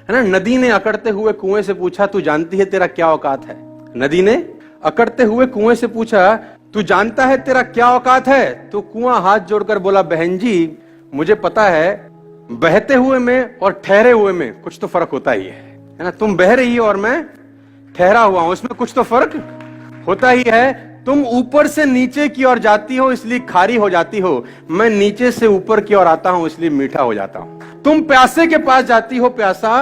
है ना। नदी ने अकड़ते हुए कुएं से पूछा, तू जानती है तेरा क्या औकात है। नदी ने अकड़ते हुए कुएं से पूछा, तू जानता है तेरा क्या औकात है। तो कुआं हाथ जोड़कर बोला, बहन जी मुझे पता है, बहते हुए में और ठहरे हुए में कुछ तो फर्क होता ही है ना। तुम बह रही हो और मैं ठहरा हुआ हूं, उसमें कुछ तो फर्क होता ही है। तुम ऊपर से नीचे की ओर जाती हो इसलिए खारी हो जाती हो, मैं नीचे से ऊपर की ओर आता हूं इसलिए मीठा हो जाता हूं। तुम प्यासे के पास जाती हो, प्यासा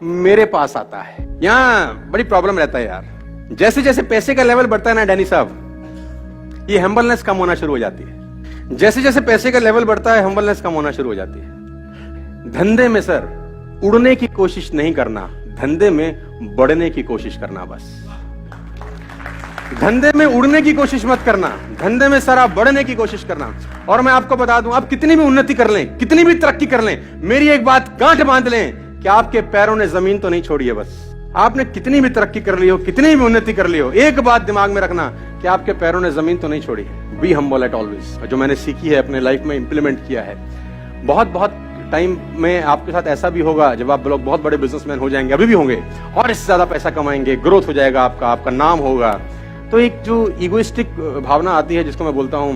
मेरे पास आता है। यहां बड़ी प्रॉब्लम रहता है यार। जैसे जैसे पैसे का लेवल बढ़ता है ना डैनी साहब, ये हम्बलनेस कम होना शुरू हो जाती है। जैसे जैसे पैसे का लेवल बढ़ता है हम्बलनेस कम होना शुरू हो जाती है। धंधे में सर उड़ने की कोशिश नहीं करना, धंधे में बढ़ने की कोशिश करना। बस धंधे में उड़ने की कोशिश मत करना, धंधे में सर आप बढ़ने की कोशिश करना। और मैं आपको बता दूं, आप कितनी भी उन्नति कर लें, कितनी भी तरक्की कर लें, मेरी एक बात गांठ बांध लें कि आपके पैरों ने जमीन तो नहीं छोड़ी है। बस आपने कितनी भी तरक्की कर ली हो, कितनी भी उन्नति कर ली हो, एक बात दिमाग में रखना कि आपके पैरों ने जमीन तो नहीं छोड़ी है। बी हम्बल एट ऑलवेज, जो मैंने सीखी है अपने लाइफ में इंप्लीमेंट किया है। बहुत टाइम में आपके साथ ऐसा भी होगा जब आप लोग बहुत बड़े बिजनेसमैन हो जाएंगे, अभी भी होंगे, और इससे ज्यादा पैसा कमाएंगे, ग्रोथ हो जाएगा आपका, आपका नाम होगा, तो एक जो इगोइस्टिक भावना आती है जिसको मैं बोलता हूं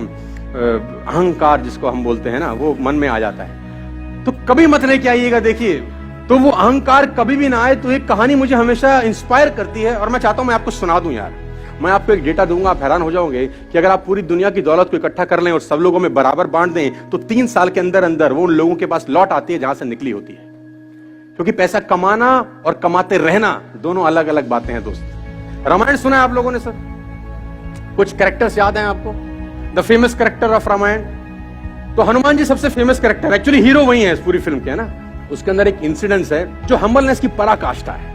अहंकार जिसको हम बोलते हैं ना, वो मन में आ जाता है। तो कभी मत लेके आइएगा। देखिए, तो वो अहंकार कभी भी ना आए। तो एक कहानी मुझे हमेशा इंस्पायर करती है और मैं चाहता हूं मैं आपको सुना दूं यार। मैं आपको एक डेटा दूंगा, आप हैरान हो जाओगे कि अगर आप पूरी दुनिया की दौलत को इकट्ठा कर लें और सब लोगों में बराबर बांट दें तो 3 साल के अंदर अंदर वो उन लोगों के पास लौट आती है जहां से निकली होती है। क्योंकि पैसा कमाना और कमाते रहना दोनों अलग अलग बातें हैं दोस्त। रामायण सुना है आप लोगों ने सर? कुछ कैरेक्टर्स याद हैं आपको? The famous character of Ramayana. तो हनुमान जी सबसे फेमस कैरेक्टर, एक्चुअली हीरो वही है इस पूरी फिल्म के, है ना। उसके अंदर एक इंसिडेंस है जो हम्बलनेस की पराकाष्ठा है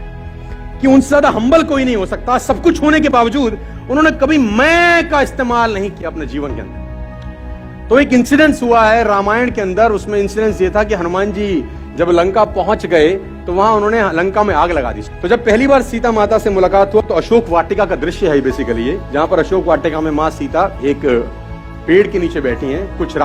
कि उनसे ज्यादा हम्बल कोई नहीं हो सकता। सब कुछ होने के बावजूद उन्होंने कभी मैं का इस्तेमाल नहीं किया अपने जीवन के अंदर। तो एक इंसिडेंस हुआ है रामायण के अंदर। उसमें इंसिडेंस ये था कि हनुमान जी जब लंका पहुंच गए तो वहां उन्होंने लंका में आग लगा दी। तो जब पहली बार सीता माता से मुलाकात हुआ तो अशोक वाटिका का दृश्य है बेसिकली ये, जहां पर अशोक वाटिका में मां सीता एक पेड़ के नीचे बैठी हैं, कुछ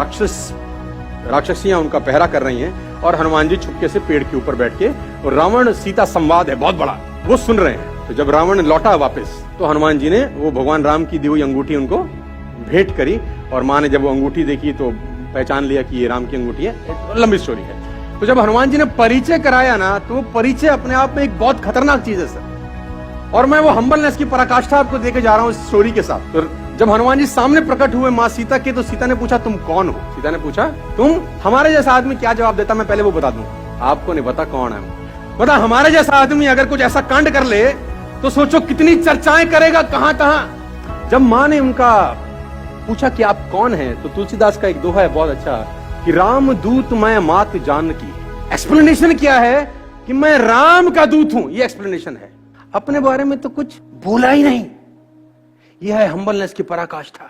राक्षसियां उनका पहरा कर रही हैं और हनुमान जी छुपके से पेड़ के ऊपर बैठ के, और रावण सीता संवाद है बहुत बड़ा, वो सुन रहे हैं। तो जब रावण लौटा वापस तो हनुमान जी ने वो भगवान राम की दी हुई अंगूठी उनको भेंट करी, और मां ने जब वो अंगूठी देखी तो पहचान लिया कि ये राम की अंगूठी है। लंबी स्टोरी है। तो जब हनुमान जी ने परिचय कराया ना, तो वो परिचय अपने आप में एक बहुत खतरनाक चीज है सर। और मैं वो हम्बलनेस की पराकाष्ठा आपको देके जा रहा हूं इस स्टोरी के साथ। तो जब हनुमान जी सामने प्रकट हुए मां सीता के, तो सीता ने पूछा तुम कौन हो? सीता ने पूछा तुम हमारे जैसा आदमी क्या जवाब देता, मैं पहले वो बता दूं, आपको नहीं पता कौन है। बता, हमारे जैसा आदमी अगर कुछ ऐसा कांड कर ले तो सोचो कितनी चर्चाएं करेगा, कहां कहां। जब मां ने उनका पूछा कि आप कौन हैं, तो तुलसीदास का एक दोहा है बहुत अच्छा कि राम दूत मैं मात जानकी। एक्सप्लेनेशन क्या है कि मैं राम का दूत हूं, ये एक्सप्लेनेशन है। अपने बारे में तो कुछ बोला ही नहीं। यह है हम्बलनेस की पराकाष्ठा।